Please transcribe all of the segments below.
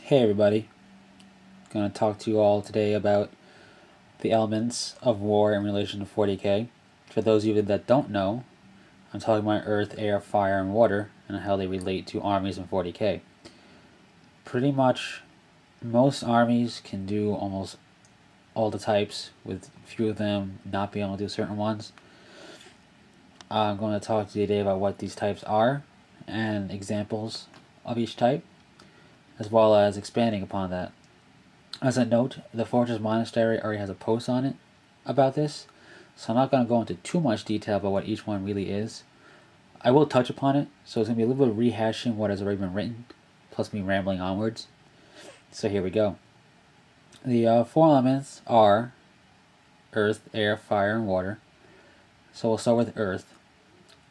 Hey everybody, going to talk to you all today about the elements of war in relation to 40k. For those of you that don't know, I'm talking about earth, air, fire, and water and how they relate to armies in 40k. Pretty much most armies can do almost all the types, with few of them not being able to do certain ones. I'm going to talk to you today about what these types are and examples of each type, as well as expanding upon that. As a note, the Fortress Monastery already has a post on it about this, so I'm not going to go into too much detail about what each one really is. I will touch upon it, so it's going to be a little bit of rehashing what has already been written, plus me rambling onwards. So here we go. The four elements are earth, air, fire, and water. So we'll start with earth.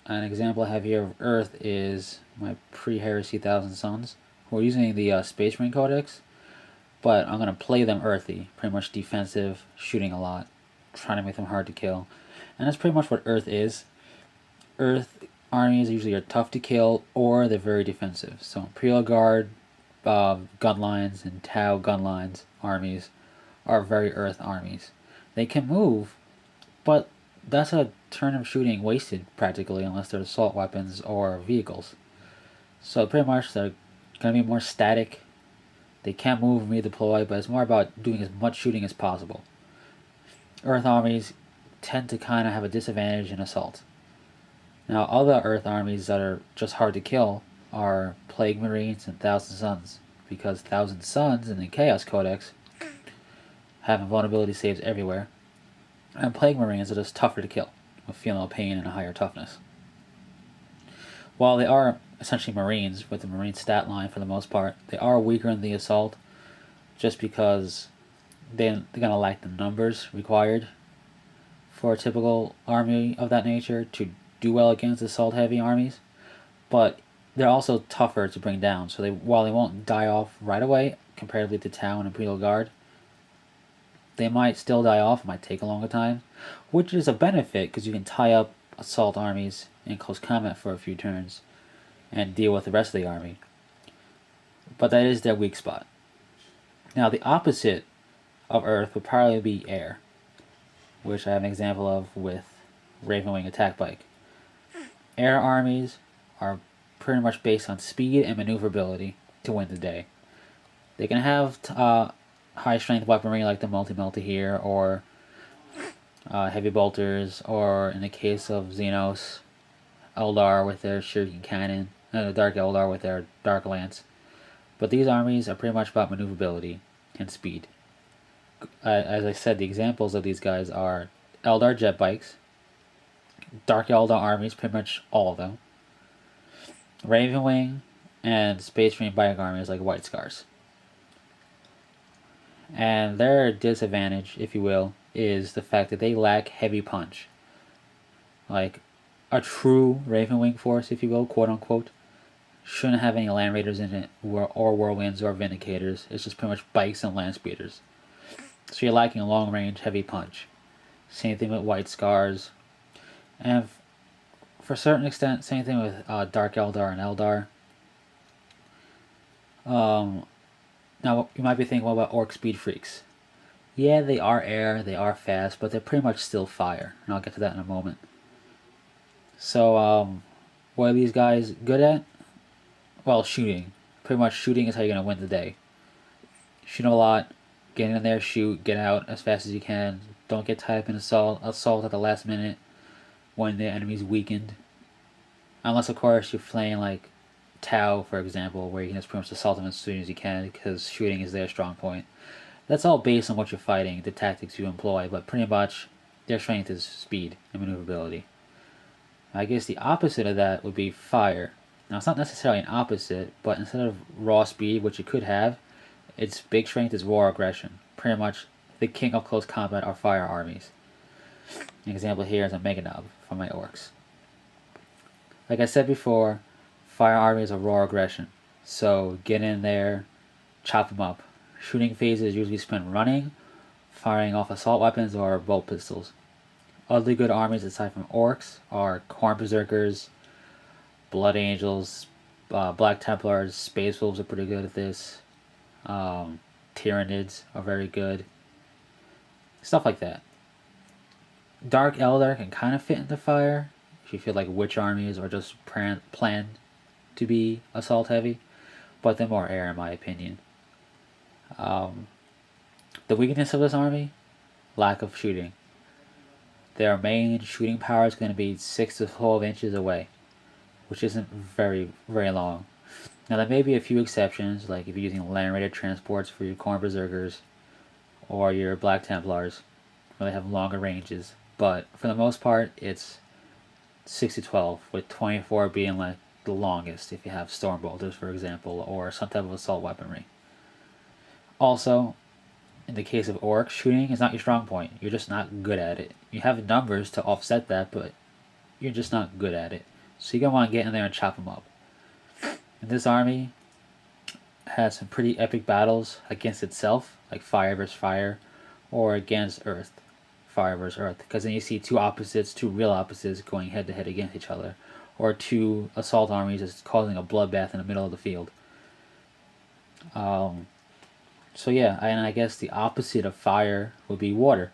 An example I have here of earth is my pre-heresy Thousand Suns. We're using the Space Marine Codex, but I'm going to play them earthy, pretty much defensive, shooting a lot, trying to make them hard to kill. And that's pretty much what earth is. Earth armies usually are tough to kill, or they're very defensive. So Imperial Guard gun lines and Tau gun lines armies are very earth armies. They can move, but that's a turn of shooting wasted practically unless they're assault weapons or vehicles. So pretty much they're going to be more static. They can't move and redeploy, but it's more about doing as much shooting as possible. Earth armies tend to kind of have a disadvantage in assault. Now, other Earth armies that are just hard to kill are Plague Marines and Thousand Suns, because Thousand Suns in the Chaos Codex have invulnerability saves everywhere, and Plague Marines are just tougher to kill, with female pain and a higher toughness. While they are essentially Marines with the Marine stat line for the most part, they are weaker in the assault just because they're going to lack the numbers required for a typical army of that nature to do well against assault heavy armies. But they're also tougher to bring down, so while they won't die off right away comparatively to Tau and Imperial Guard, they might still die off. It might take a longer time, which is a benefit because you can tie up assault armies in close combat for a few turns and deal with the rest of the army. But that is their weak spot. Now, the opposite of Earth would probably be air, which I have an example of with Ravenwing Attack Bike. Air armies are pretty much based on speed and maneuverability to win the day. They can have high strength weaponry like the multi-melta here, or heavy bolters, or in the case of Xenos, Eldar with their shuriken cannon, and the Dark Eldar with their Dark Lance. But these armies are pretty much about maneuverability and speed. As I said, the examples of these guys are Eldar jet bikes, Dark Eldar armies, pretty much all of them, Ravenwing, and Space Marine bike armies like White Scars. And their disadvantage, if you will, is the fact that they lack heavy punch. Like a true Ravenwing force, if you will, quote unquote, shouldn't have any Land Raiders in it, or Whirlwinds, or Vindicators. It's just pretty much bikes and Land Speeders. So you're lacking a long range, heavy punch. Same thing with White Scars. And for a certain extent, same thing with Dark Eldar and Eldar. Now, you might be thinking, what about Orc Speed Freaks? Yeah, they are air, they are fast, but they're pretty much still fire. And I'll get to that in a moment. So, what are these guys good at? Well, shooting. Pretty much shooting is how you're going to win the day. Shoot a lot, get in there, shoot, get out as fast as you can. Don't get tied up in assault at the last minute when the enemy's weakened. Unless, of course, you're playing like Tau, for example, where you can just pretty much assault them as soon as you can because shooting is their strong point. That's all based on what you're fighting, the tactics you employ, but pretty much their strength is speed and maneuverability. I guess the opposite of that would be fire. Now, it's not necessarily an opposite, but instead of raw speed, which it could have, its big strength is raw aggression. Pretty much the king of close combat are fire armies. An example here is a Meganob from my orcs. Like I said before, fire armies are raw aggression. So get in there, chop them up. Shooting phases usually spent running, firing off assault weapons or bolt pistols. Other good armies aside from orcs are Khorne Berserkers, Blood Angels, Black Templars, Space Wolves are pretty good at this. Tyranids are very good. Stuff like that. Dark Eldar can kind of fit into fire if you feel like witch armies are just planned to be assault heavy, but they're more air in my opinion. The weakness of this army, lack of shooting. Their main shooting power is going to be 6 to 12 inches away, which isn't very, very long. Now there may be a few exceptions, like if you're using land raider transports for your Khorne Berserkers or your Black Templars, where they have longer ranges. But for the most part, it's 6 to 12, with 24 being like the longest if you have storm bolters, for example, or some type of assault weaponry. Also, in the case of orcs, shooting is not your strong point. You're just not good at it. You have numbers to offset that, but you're just not good at it. So you're going to want to get in there and chop them up. And this army has some pretty epic battles against itself, like fire versus fire, or against earth, fire versus earth. Because then you see two real opposites going head to head against each other, or two assault armies just causing a bloodbath in the middle of the field. So yeah, and I guess the opposite of fire would be water.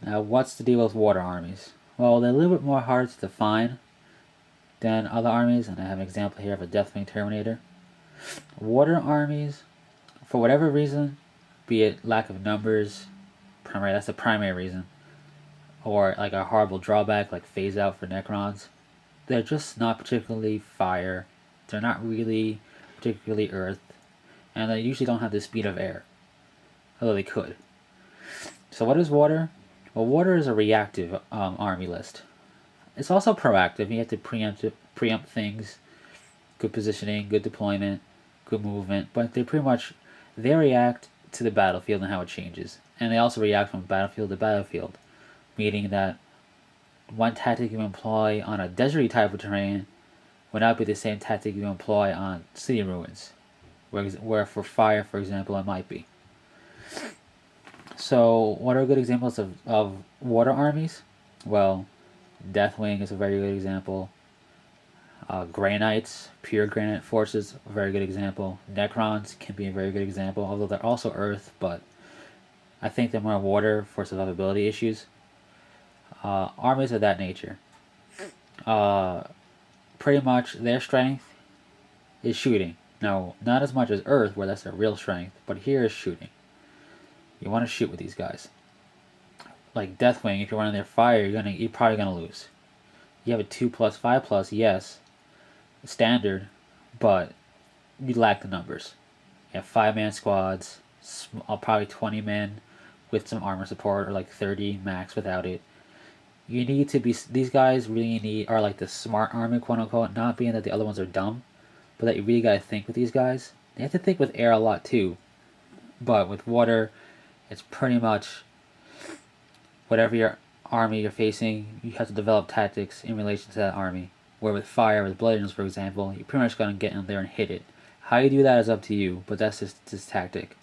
Now, what's the deal with water armies? Well, they're a little bit more hard to define than other armies, and I have an example here of a Deathwing Terminator. Water armies, for whatever reason, be it lack of numbers, that's the primary reason, or like a horrible drawback like phase out for Necrons, they're just not particularly fire, they're not really particularly earth, and they usually don't have the speed of air, although they could. So what is water? Well, water is a reactive army list. It's also proactive. You have to preempt things, good positioning, good deployment, good movement, but they react to the battlefield and how it changes. And they also react from battlefield to battlefield, meaning that one tactic you employ on a deserty type of terrain would not be the same tactic you employ on city ruins, where for fire, for example, it might be. So, what are good examples of water armies? Well, Deathwing is a very good example. Grey Knights, pure Granite forces, a very good example. Necrons can be a very good example, although they're also earth, but I think they're more water for survivability issues. Armies of that nature. Pretty much their strength is shooting. Now, not as much as earth, where that's their real strength, but here is shooting. You want to shoot with these guys. Like Deathwing, if you're running their fire, you're probably gonna lose. You have a 2+, 5+, yes, standard, but you lack the numbers. You have 5-man squads, probably 20 men with some armor support, or like 30 max without it. You need to be. These guys really are like the smart army, quote unquote. Not being that the other ones are dumb, but that you really gotta think with these guys. You have to think with air a lot too, but with water, it's pretty much whatever your army you're facing, you have to develop tactics in relation to that army. Where with fire, with Blood Angels, for example, you're pretty much going to get in there and hit it. How you do that is up to you, but that's just tactic.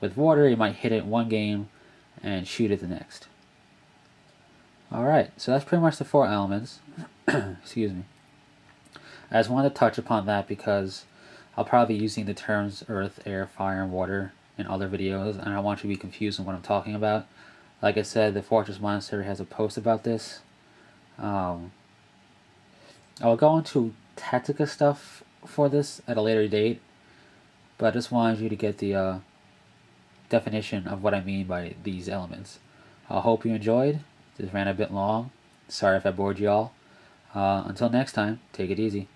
With water, you might hit it one game and shoot it the next. Alright, so that's pretty much the 4 elements. Excuse me. I just wanted to touch upon that because I'll probably be using the terms earth, air, fire, and water in other videos, and I don't want you to be confused on what I'm talking about. Like I said, the Fortress Monastery has a post about this. I'll go into Tactica stuff for this at a later date, but I just wanted you to get the definition of what I mean by these elements. I hope you enjoyed. This ran a bit long. Sorry if I bored you all. Until next time, take it easy.